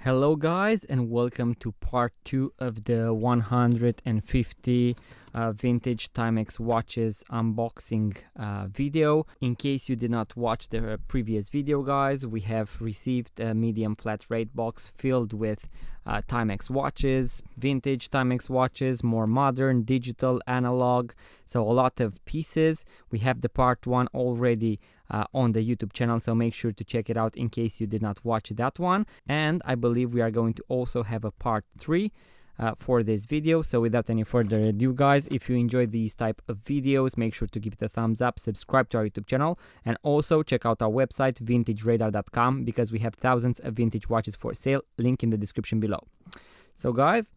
Hello guys, and welcome to part 2 of the 150 vintage Timex watches unboxing video. In case you did not watch the previous video guys, we have received a medium flat rate box filled with Timex watches, vintage Timex watches, more modern, digital, analog, so a lot of pieces. We have the part 1 already on the YouTube channel, so make sure to check it out in case you did not watch that one. And I believe we are going to also have a part 3 for this video. So without any further ado guys, if you enjoy these type of videos, make sure to give it a thumbs up, subscribe to our YouTube channel, and also check out our website vintageradar.com because we have thousands of vintage watches for sale, link in the description below. So guys,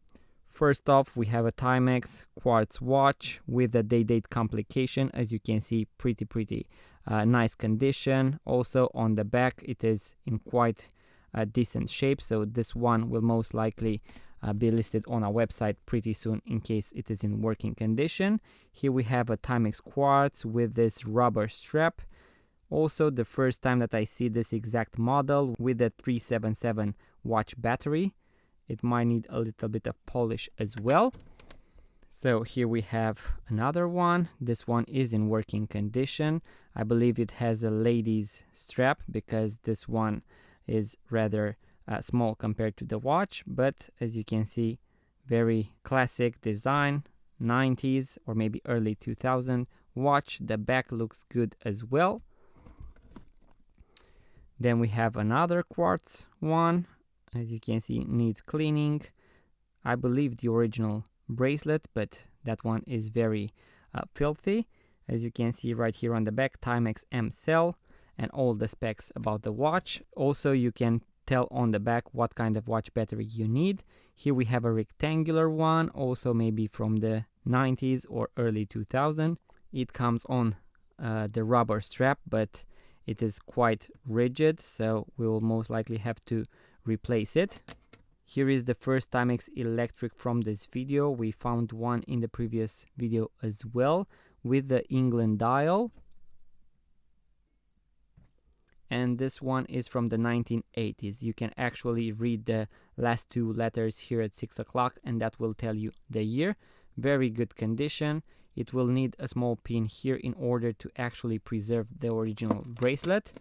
first off, we have a Timex Quartz watch with a date complication. As you can see, pretty nice condition. Also on the back, it is in quite a decent shape, so this one will most likely be listed on our website pretty soon in case it is in working condition. Here we have a Timex Quartz with this rubber strap. Also the first time that I see this exact model with a 377 watch battery. It might need a little bit of polish as well. So here we have another one. This one is in working condition. I believe it has a ladies strap because this one is rather small compared to the watch, but as you can see, very classic design, 90s or maybe early 2000 watch. The back looks good as well. Then we have another quartz one. As you can see, needs cleaning. I believe the original bracelet, but that one is very filthy. As you can see right here on the back, Timex M cell and all the specs about the watch. Also you can tell on the back what kind of watch battery you need. Here we have a rectangular one, also maybe from the 90s or early 2000. It comes on the rubber strap, but it is quite rigid, so we will most likely have to replace it. Here is the first Timex Electric from this video. We found one in the previous video as well with the England dial. And this one is from the 1980s. You can actually read the last two letters here at 6 o'clock and that will tell you the year. Very good condition. It will need a small pin here in order to actually preserve the original bracelet.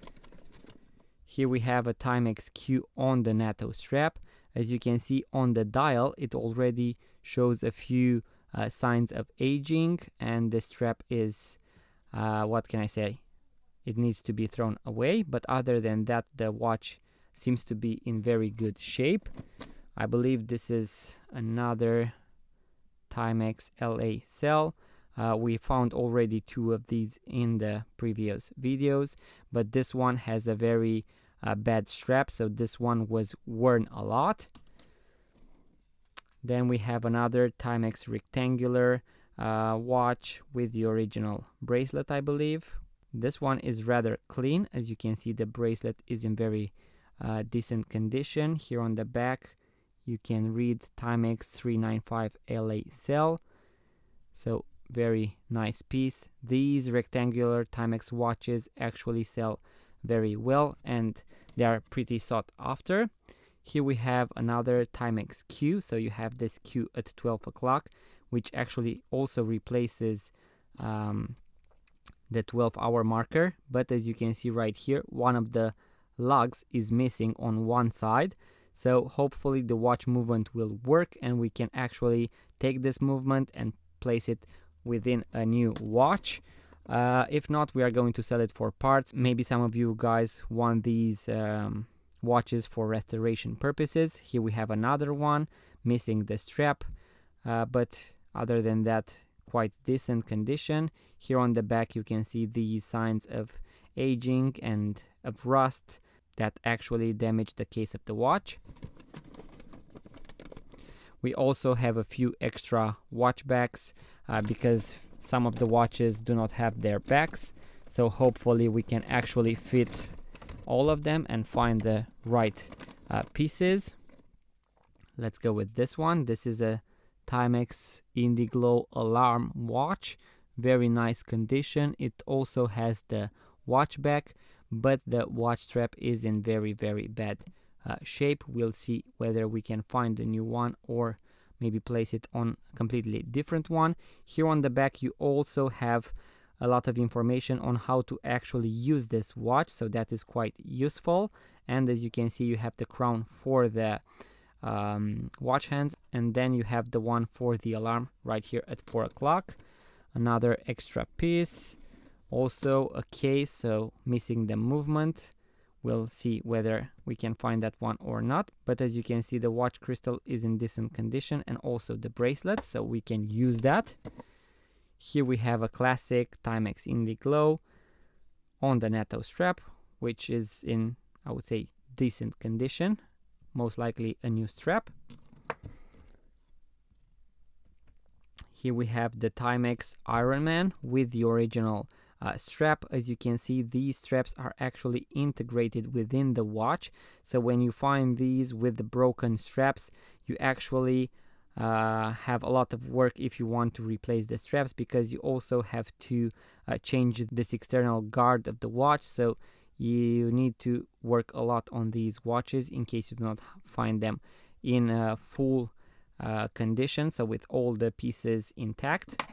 Here we have a Timex Q on the NATO strap. As you can see on the dial, it already shows a few signs of aging, and the strap is, what can I say? It needs to be thrown away, but other than that, the watch seems to be in very good shape. I believe this is another Timex LA cell. We found already two of these in the previous videos, but this one has a very bad strap, so this one was worn a lot. Then we have another Timex rectangular watch with the original bracelet, I believe. This one is rather clean. As you can see, the bracelet is in very decent condition. Here on the back you can read Timex 395 LA cell, so very nice piece. These rectangular Timex watches actually sell very well and they are pretty sought after. Here we have another Timex Q, so you have this Q at 12 o'clock, which actually also replaces the 12-hour marker, but as you can see right here, one of the lugs is missing on one side, so hopefully the watch movement will work and we can actually take this movement and place it within a new watch. If not, we are going to sell it for parts. Maybe some of you guys want these watches for restoration purposes. Here we have another one missing the strap, but other than that, quite decent condition. Here on the back you can see these signs of aging and of rust that actually damaged the case of the watch. We also have a few extra watch backs because some of the watches do not have their backs, so hopefully we can actually fit all of them and find the right pieces. Let's go with this one. This is a Timex Indiglo alarm watch, very nice condition. It also has the watch back, but the watch strap is in very bad shape. We'll see whether we can find a new one or maybe place it on a completely different one. Here on the back you also have a lot of information on how to actually use this watch, so that is quite useful. And as you can see, you have the crown for the watch hands, and then you have the one for the alarm right here at 4 o'clock. Another extra piece, also a case, so missing the movement. We'll see whether we can find that one or not, but as you can see, the watch crystal is in decent condition, and also the bracelet, so we can use that. Here we have a classic Timex Indiglo on the NATO strap, which is in, I would say, decent condition, most likely a new strap. Here we have the Timex Ironman with the original strap. As you can see, these straps are actually integrated within the watch, so when you find these with the broken straps, you actually have a lot of work if you want to replace the straps, because you also have to change this external guard of the watch, so you need to work a lot on these watches in case you do not find them in full condition, so with all the pieces intact.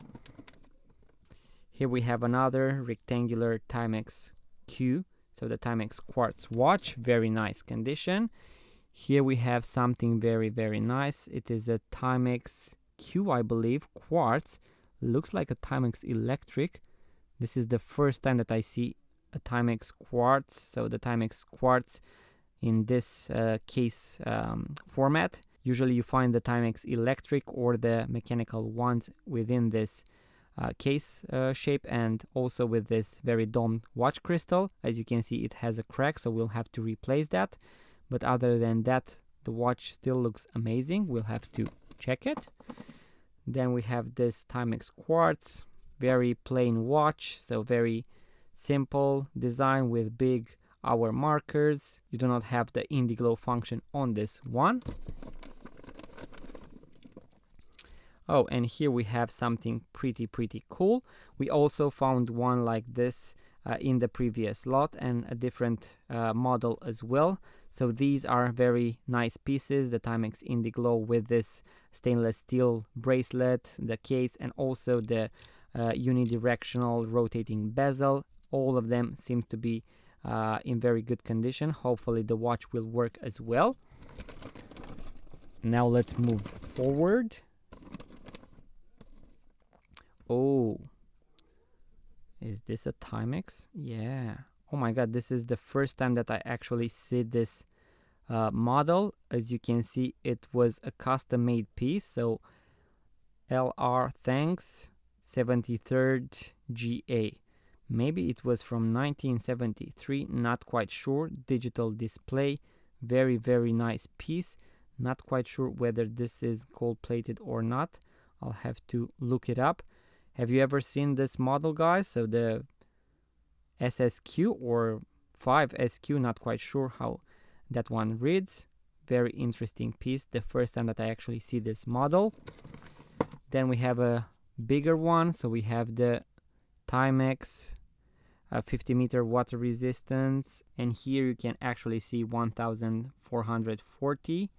Here we have another rectangular Timex Q, so the Timex Quartz watch, very nice condition. Here we have something very, very nice. It is a Timex Q, I believe, Quartz. Looks like a Timex Electric. This is the first time that I see a Timex Quartz, so the Timex Quartz in this case format. Usually you find the Timex Electric or the mechanical ones within this case shape, and also with this very domed watch crystal. As you can see, it has a crack, so we'll have to replace that. But other than that, the watch still looks amazing. We'll have to check it. Then we have this Timex Quartz, very plain watch, so very simple design with big hour markers. You do not have the Indiglo function on this one. Oh, and here we have something pretty cool. We also found one like this in the previous lot, and a different model as well. So these are very nice pieces, the Timex Indiglo with this stainless steel bracelet, the case, and also the unidirectional rotating bezel. All of them seem to be in very good condition. Hopefully the watch will work as well. Now let's move forward. Oh, is this a Timex? Yeah. Oh my god, this is the first time that I actually see this model. As you can see, it was a custom made piece, so LR thanks 73rd GA. Maybe it was from 1973, not quite sure. Digital display, very nice piece. Not quite sure whether this is gold plated or not. I'll have to look it up. Have you ever seen this model, guys? So the SSQ or 5SQ, not quite sure how that one reads. Very interesting piece, the first time that I actually see this model. Then we have a bigger one, so we have the Timex 50-meter water resistance, and here you can actually see 1440.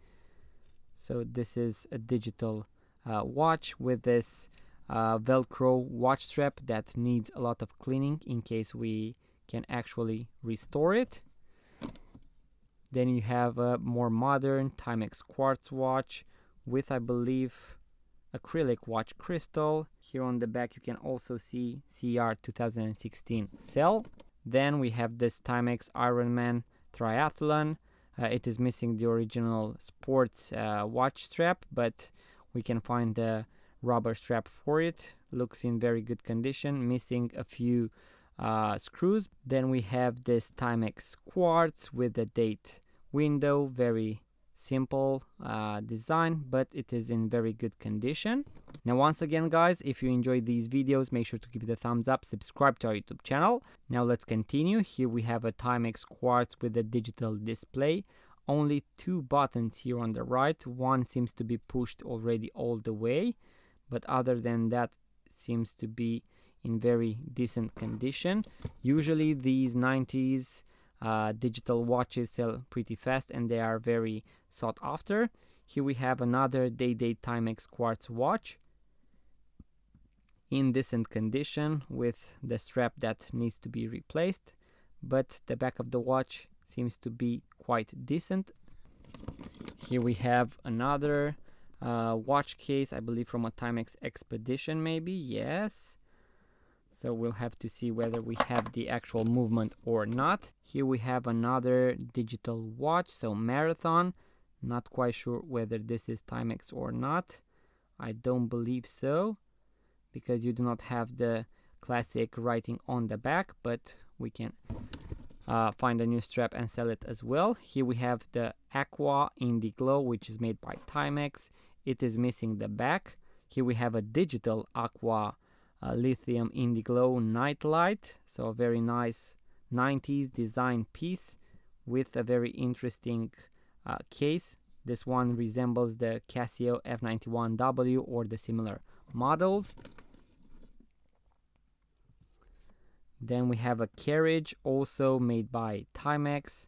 So this is a digital watch with this Velcro watch strap that needs a lot of cleaning in case we can actually restore it. Then you have a more modern Timex Quartz watch with, I believe, acrylic watch crystal. Here on the back you can also see CR 2016 cell. Then we have this Timex Ironman Triathlon. It is missing the original sports watch strap, but we can find the rubber strap for it. Looks in very good condition, missing a few screws. Then we have this Timex Quartz with the date window, very simple design, but it is in very good condition. Now once again, guys, if you enjoyed these videos, make sure to give it a thumbs up, subscribe to our YouTube channel. Now let's continue. Here we have a Timex Quartz with a digital display. Only 2 buttons here on the right. One seems to be pushed already all the way, but other than that seems to be in very decent condition. Usually these 90s digital watches sell pretty fast and they are very sought after. Here we have another day-date Timex Quartz watch in decent condition with the strap that needs to be replaced, but the back of the watch seems to be quite decent. Here we have another watch case, I believe from a Timex Expedition maybe, yes. So we'll have to see whether we have the actual movement or not. Here we have another digital watch, so Marathon. Not quite sure whether this is Timex or not. I don't believe so, because you do not have the classic writing on the back, but we can find a new strap and sell it as well. Here we have the Acqua Indiglo, which is made by Timex. It is missing the back. Here we have a digital Acqua lithium Indiglo nightlight, so a very nice 90s design piece with a very interesting case. This one resembles the Casio F91W or the similar models. Then we have a carriage also made by Timex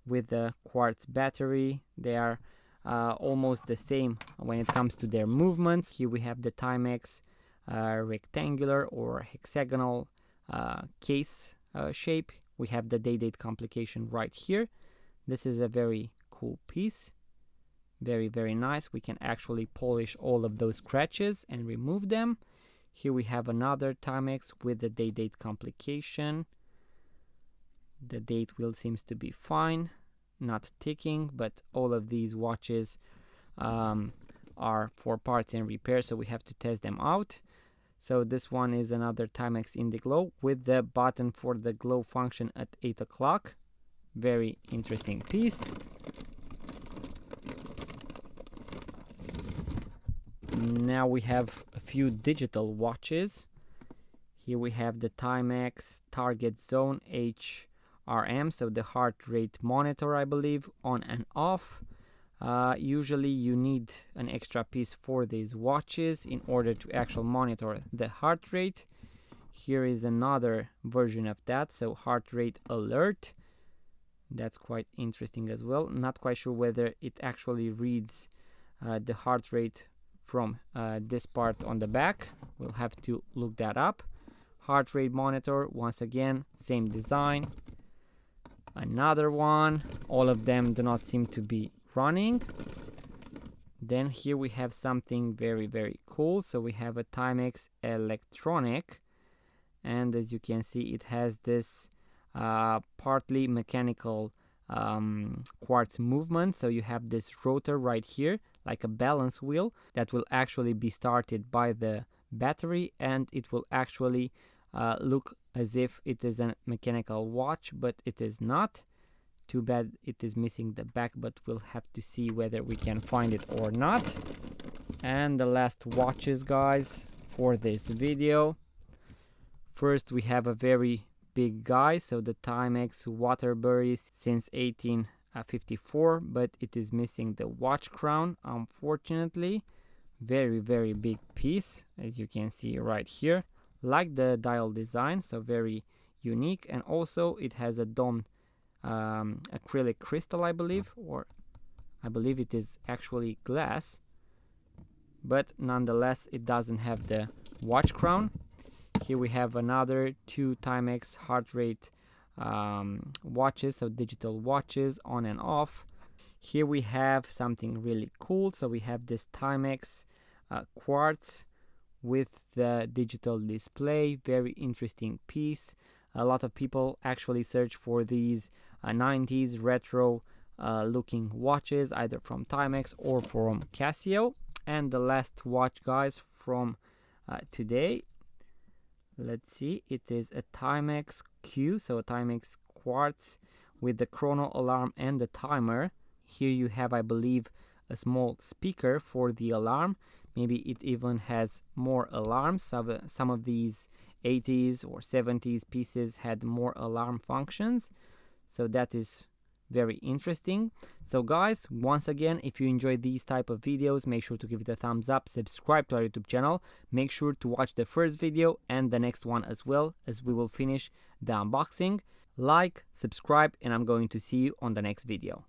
with the quartz battery. They are almost the same when it comes to their movements. Here we have the Timex rectangular or hexagonal case shape. We have the day-date complication right here. This is a very cool piece, very nice. We can actually polish all of those scratches and remove them. Here we have another Timex with the day-date complication. The date wheel seems to be fine, not ticking, but all of these watches are for parts and repair, so we have to test them out. So this one is another Timex Indiglo with the button for the glow function at 8 o'clock. Very interesting piece. Now we have a few digital watches. Here we have the Timex Target Zone HRM, so the heart rate monitor, I believe, on and off. Usually you need an extra piece for these watches in order to actually monitor the heart rate. Here is another version of that, so heart rate alert. That's quite interesting as well. Not quite sure whether it actually reads the heart rate from this part on the back. We'll have to look that up. Heart rate monitor, once again, same design. Another one. All of them do not seem to be running. Then here we have something very cool. So we have a Timex Electronic, and as you can see, it has this partly mechanical quartz movement. So you have this rotor right here, like a balance wheel, that will actually be started by the battery, and it will actually look as if it is a mechanical watch, but it is not. Too bad it is missing the back, but we'll have to see whether we can find it or not. And the last watches, guys, for this video. First we have a very big guy, so the Timex Waterbury since 1854, but it is missing the watch crown, unfortunately. Very big piece, as you can see right here. Like the dial design, so very unique, and also it has a domed acrylic crystal, I believe, or I believe it is actually glass, but nonetheless it doesn't have the watch crown. Here we have another two Timex heart rate watches, so digital watches on and off. Here we have something really cool, so we have this Timex Quartz with the digital display. Very interesting piece. A lot of people actually search for these 90s retro looking watches, either from Timex or from Casio. And the last watch, guys, from today, let's see, it is a Timex Q, so a Timex Quartz with the chrono alarm and the timer. Here you have, I believe, a small speaker for the alarm. Maybe it even has more alarms. Some of these 80s or 70s pieces had more alarm functions, so that is very interesting. So guys, once again, if you enjoy these type of videos, make sure to give it a thumbs up, subscribe to our YouTube channel, make sure to watch the first video and the next one as well, as we will finish the unboxing. like, subscribe, and I'm going to see you on the next video.